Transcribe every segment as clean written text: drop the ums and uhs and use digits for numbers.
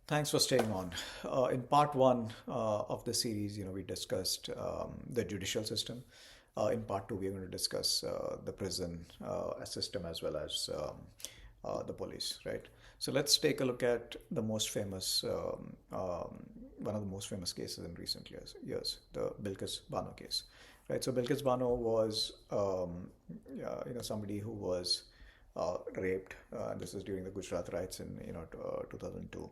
Thanks for staying on. In part one of the series, we discussed the judicial system. In part two, we're going to discuss the prison system as well as the police, right? So let's take a look at the most famous, one of the most famous cases in recent years, the Bilkis Bano case, right? So Bilkis Bano was, somebody who was raped. This is during the Gujarat riots in 2002.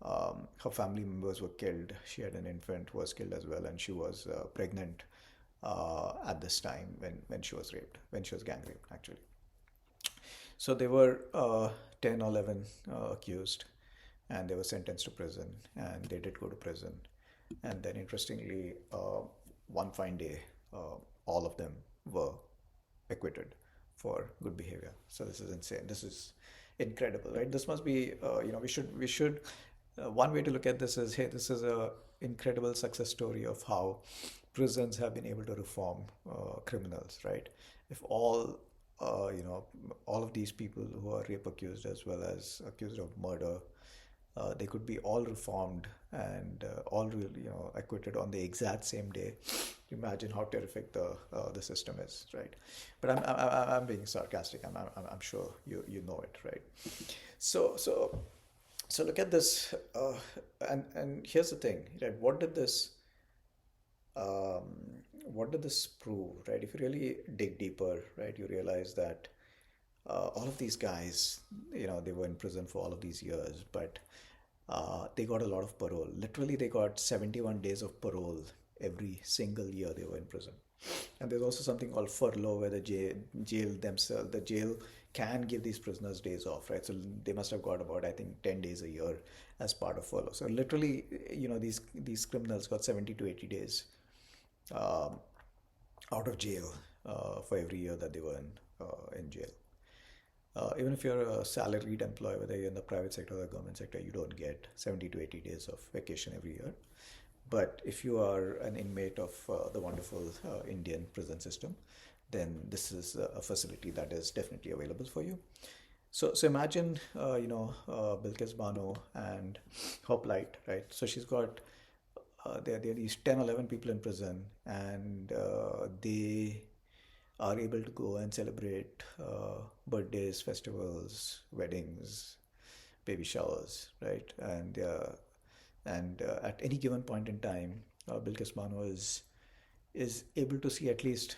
Her family members were killed. She had an infant who was killed as well, and she was pregnant at this time when she was raped, when she was gang raped, actually. So there were 10 or 11 accused, and they were sentenced to prison, and they did go to prison. And then, interestingly, one fine day, all of them were acquitted for good behavior. So this is insane. This is incredible, right? This must be, we should. One way to look at this is, hey, this is a incredible success story of how prisons have been able to reform criminals, right? If all of these people who are rape accused as well as accused of murder, they could be all reformed and all really, acquitted on the exact same day. Imagine how terrific the system is, right? But I'm being sarcastic. I'm sure you know it, right? So look at this, and here's the thing, right? Um, what did this prove, right? If you really dig deeper, right, you realize that all of these guys, they were in prison for all of these years, but they got a lot of parole. Literally, they got 71 days of parole every single year they were in prison. And there's also something called furlough, where the jail can give these prisoners days off, right? So they must have got about, I think, 10 days a year as part of furlough. So literally, these criminals got 70 to 80 days um, out of jail for every year that they were in jail. Even if you're a salaried employee, whether you're in the private sector or the government sector, you don't get 70 to 80 days of vacation every year. But if you are an inmate of the wonderful Indian prison system, then this is a facility that is definitely available for you. So imagine, Bilkis Bano and her plight, right? So she's got, there are these 10, 11 people in prison, and they are able to go and celebrate birthdays, festivals, weddings, baby showers, right? And at any given point in time, Bilkis Bano is able to see at least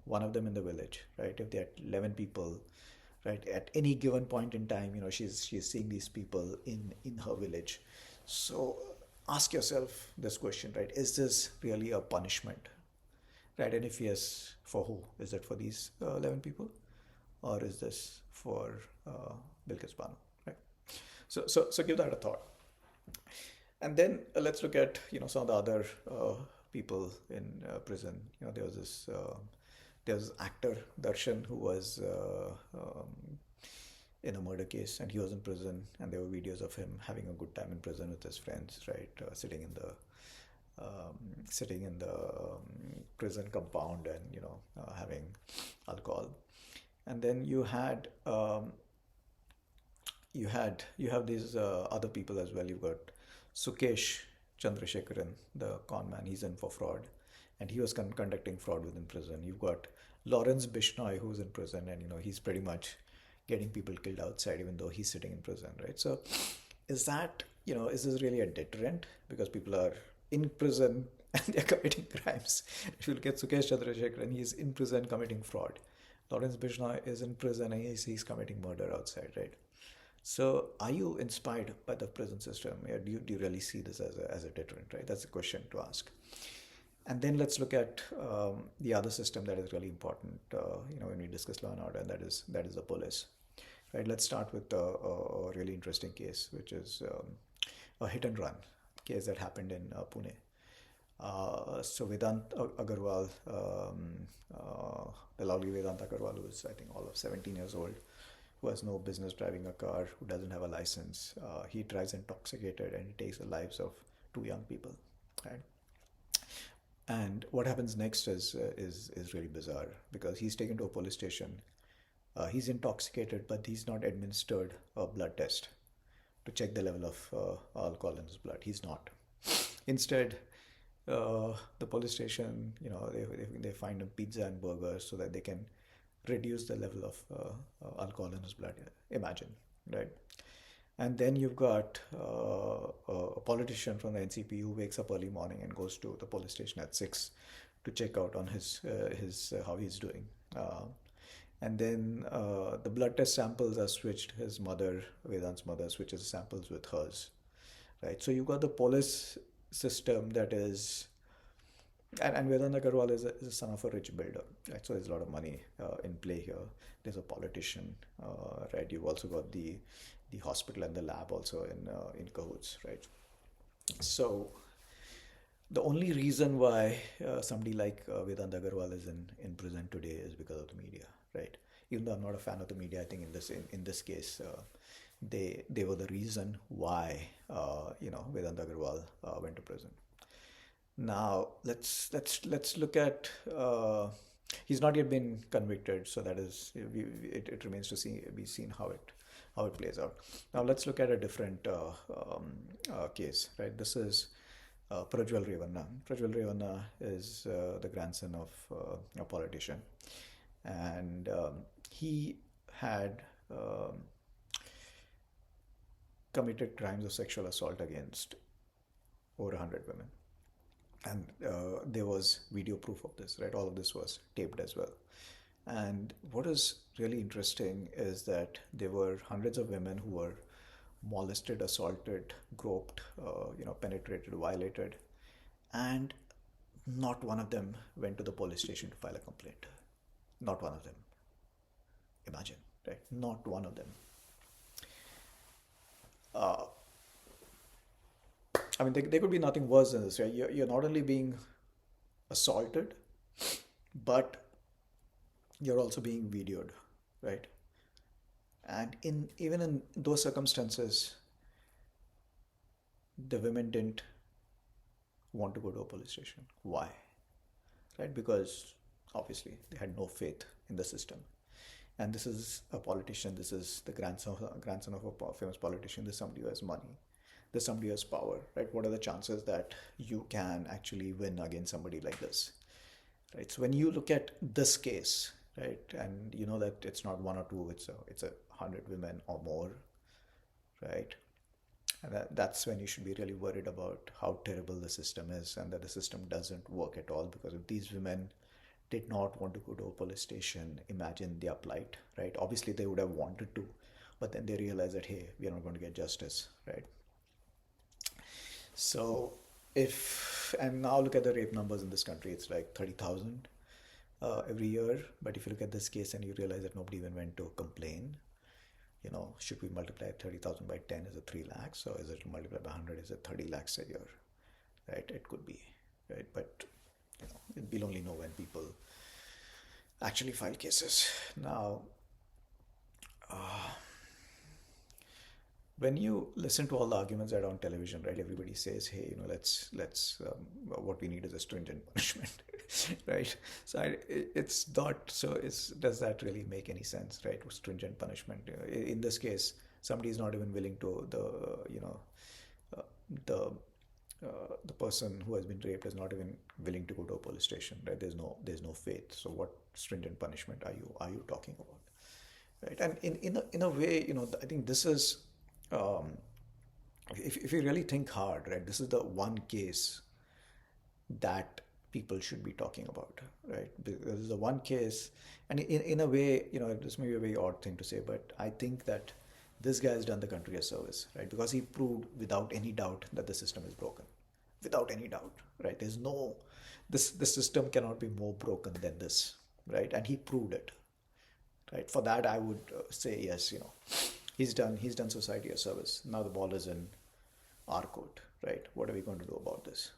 one of them in the village, right? If there are 11 people, right, at any given point in time, she's seeing these people in her village. So ask yourself this question, right? Is this really a punishment, right? And if yes, for who? Is it for these 11 people, or is this for Bilkis Bano, right? So give that a thought. And then let's look at some of the other people in prison. There was actor Darshan who was in a murder case, and he was in prison, and there were videos of him having a good time in prison with his friends, right? Sitting in the prison compound and having alcohol. And then you have these other people as well. You've got Sukesh Chandrasekharan, the con man. He's in for fraud, and he was conducting fraud within prison. You've got Lawrence Bishnoi, who's in prison, and he's pretty much getting people killed outside, even though he's sitting in prison, right? So, is this really a deterrent because people are in prison and they're committing crimes? If you look at Sukesh Chandrasekharan, he's in prison committing fraud. Lawrence Bishnoi is in prison and he's committing murder outside, right? So, are you inspired by the prison system? Yeah, do you really see this as a deterrent, right? That's a question to ask. And then let's look at the other system that is really important, when we discuss law and order, and that is the police, right? Let's start with a really interesting case, which is a hit and run case that happened in Pune. So Vedant Agarwal, the lovely Vedant Agarwal, who is I think all of 17 years old, who has no business driving a car, who doesn't have a license. He drives intoxicated and he takes the lives of two young people, right? And what happens next is really bizarre because he's taken to a police station. He's intoxicated, but he's not administered a blood test to check the level of alcohol in his blood. He's not. Instead, the police station, they find him pizza and burgers so that they can reduce the level of alcohol in his blood. Imagine, right? And then you've got a politician from the NCP who wakes up early morning and goes to the police station at 6 to check out on his how he's doing. And then the blood test samples are switched. His mother, Vedant's mother, switches samples with hers, right? So you've got the police system that is, and Vedant Agarwal is a son of a rich builder, right? So there's a lot of money in play here. There's a politician, right? You've also got the hospital and the lab also in cahoots, right? So the only reason why somebody like Vedant Agarwal is in prison today is because of the media, right? Even though I'm not a fan of the media, I think in this case they were the reason why Vedant Agarwal went to prison. Now let's look at. He's not yet been convicted, so that is it remains to be seen how it plays out. Now let's look at a different case, right? This is Prajwal Revanna. Prajwal Revanna is the grandson of a politician, and he had committed crimes of sexual assault against over 100 women. And there was video proof of this, right? All of this was taped as well. And what is really interesting is that there were hundreds of women who were molested, assaulted, groped, penetrated, violated, and not one of them went to the police station to file a complaint. Not one of them. Imagine, right? Not one of them. I mean, there could be nothing worse than this, right? You're not only being assaulted, but you're also being videoed, right? And even in those circumstances, the women didn't want to go to a police station. Why? Right? Because obviously they had no faith in the system. And this is a politician. This is the grandson of a famous politician. This is somebody who has money. There's somebody who has power, right? What are the chances that you can actually win against somebody like this, right? So when you look at this case, right, and you know that it's not one or two, it's 100 women or more, right? And that's when you should be really worried about how terrible the system is and that the system doesn't work at all. Because if these women did not want to go to a police station, imagine their plight, right? Obviously they would have wanted to, but then they realize that, hey, we are not going to get justice, right? So and now look at the rape numbers in this country, it's like 30,000 every year. But if you look at this case and you realize that nobody even went to complain, should we multiply 30,000 by 10? Is it 3 lakhs? Or is it multiplied by 100? Is it 30 lakhs a year? Right? It could be, right? But, we'll only know when people actually file cases. Now, when you listen to all the arguments that are on television, right? Everybody says, "Hey, let's what we need is a stringent punishment," right? So it's not. So does that really make any sense, right? Stringent punishment. In this case, somebody is not even willing to the person who has been raped is not even willing to go to a police station, right? There's no faith. So what stringent punishment are you talking about, right? And in a way, I think this is. If you really think hard, right, this is the one case that people should be talking about, right? Because this is the one case, and in a way, this may be a very odd thing to say, but I think that this guy has done the country a service, right? Because he proved without any doubt that the system is broken, without any doubt, right? The system cannot be more broken than this, right? And he proved it, right? For that, I would say yes, He's done society a service. Now the ball is in our court, right? What are we going to do about this?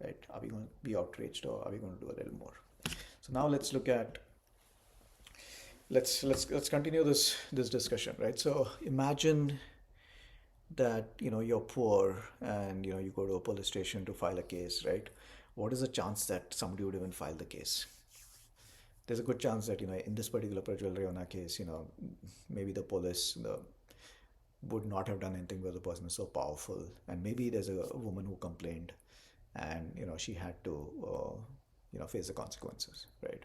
Right? Are we going to be outraged or are we going to do a little more? So now let's continue this discussion, right? So imagine that you're poor and you go to a police station to file a case, right? What is the chance that somebody would even file the case? There's a good chance that in this particular Prajwal Revanna case, maybe the police, would not have done anything because the person is so powerful. And maybe there's a woman who complained, and she had to face the consequences, right?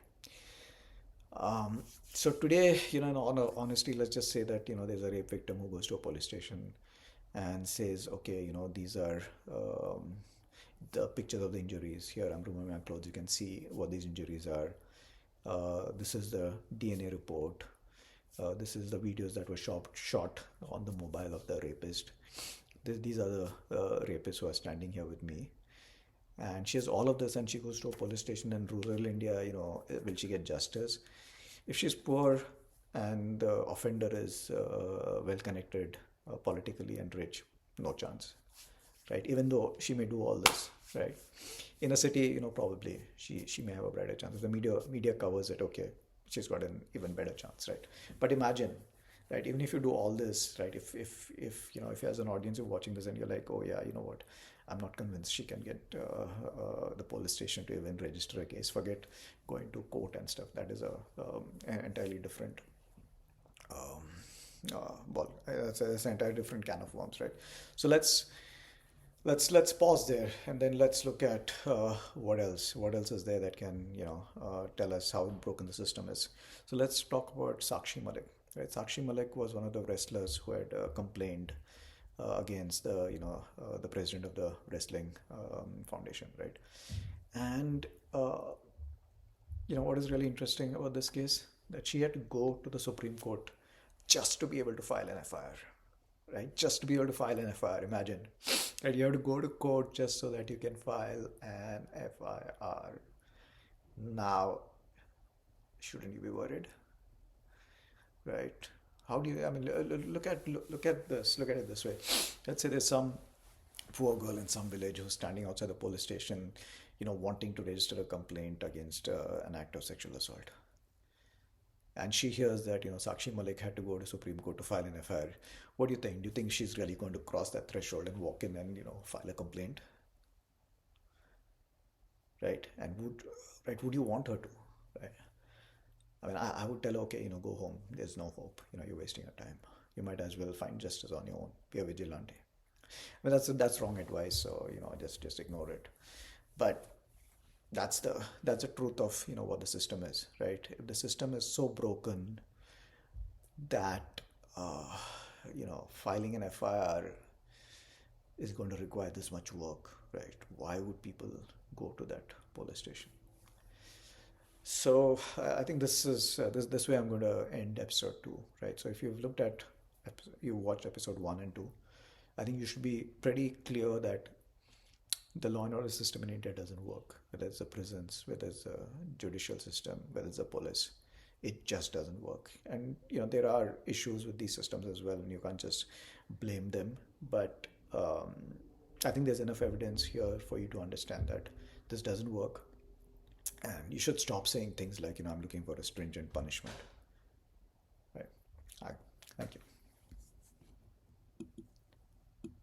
So today, in all honesty, let's just say that there's a rape victim who goes to a police station and says, okay, these are the pictures of the injuries. Here, I'm removing my clothes. You can see what these injuries are. This is the DNA report. This is the videos that were shot on the mobile of the rapist. These are the rapists who are standing here with me. And she has all of this, and she goes to a police station in rural India. Will she get justice? If she's poor and the offender is well connected politically and rich, no chance, right? Even though she may do all this, right? In a city, probably she may have a brighter chance. If the media covers it, okay, she's got an even better chance, right? But imagine, right? Even if you do all this, right? If as an audience you're watching this and you're like, oh yeah, you know what? I'm not convinced she can get the police station to even register a case. Forget going to court and stuff. That is an entirely different ball. That's an entirely different can of worms, right? So let's pause there, and then let's look at what else is there that can tell us how broken the system is. So let's talk about Sakshi Malik, right? Sakshi Malik was one of the wrestlers who had complained against the president of the wrestling foundation, right? And what is really interesting about this case, that she had to go to the Supreme Court just to be able to file an FIR, right? Just to be able to file an FIR. Imagine, right? You have to go to court just so that you can file an FIR. Now, shouldn't you be worried, right? How do you? I mean, look at this. Look at it this way. Let's say there's some poor girl in some village who's standing outside the police station, wanting to register a complaint against an act of sexual assault. And she hears that Sakshi Malik had to go to Supreme Court to file an FIR. What do you think? Do you think she's really going to cross that threshold and walk in and file a complaint? Right? And would you want her to? Right? I mean, I would tell her, okay, go home. There's no hope. You're wasting your time. You might as well find justice on your own. Be a vigilante. I mean, that's wrong advice. So just ignore it. But that's the truth of what the system is, right? If the system is so broken that filing an FIR is going to require this much work, right? Why would people go to that police station? So I think this is this way I'm going to end episode 2, right? So if you watched episode 1 and 2, I think you should be pretty clear that the law and order system in India doesn't work. Whether it's the prisons, whether it's the judicial system, whether it's the police, it just doesn't work. And there are issues with these systems as well, and you can't just blame them. But I think there's enough evidence here for you to understand that this doesn't work, and you should stop saying things like I'm looking for a stringent punishment. Right? Thank you.